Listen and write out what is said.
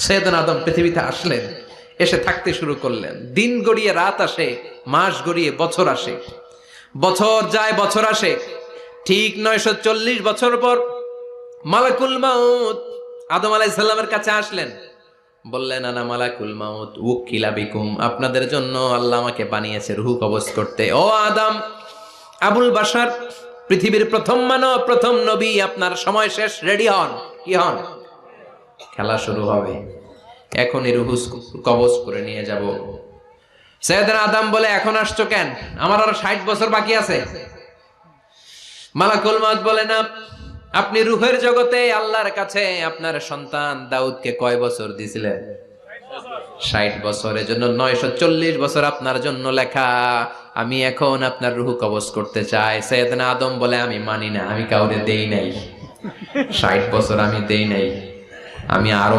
সৈয়দনা আদম পৃথিবীতে আসলেন, এসে থাকতে শুরু করলেন। দিন গড়িয়ে রাত আসে, মাস গড়িয়ে বছর আসে, বছর যায় বছর আসে। ঠিক 940 বছর পর মালাকুল মাউত আদম আলাইহিস সালামের কাছে আসলেন। বললেন, আনা মালাকুল মাউত উকিলা বিকুম, আপনাদের জন্য আল্লাহ আমাকে বানিয়েছে রূহ কবজ করতে। ও আদম, আবুল বাশার, পৃথিবীর প্রথম মানব, প্রথম নবী, আপনার সময় শেষ, রেডি হন। কি হন? খেলা শুরু হবে, এখনই রূহ কবজ করে নিয়ে যাব। সৈয়দনা আদম বলে, এখন আসছো কেন? আমার আরো 60 বছর বাকি আছে। মালাকুল মাউত বলে, না, আপনি রূহের জগতে আল্লাহর কাছে আপনার সন্তান দাউদকে কয় বছর দিয়েছিলেন? 60 বছরের জন্য 940 বছর আপনার জন্য লেখা। আমি এখন আপনার রূহ কবজ করতে চাই। সৈয়দনা আদম বলে, আমি মানি না, আমি কাউরে দেই নাই, 60 বছর আমি দেই নাই, আমি আরো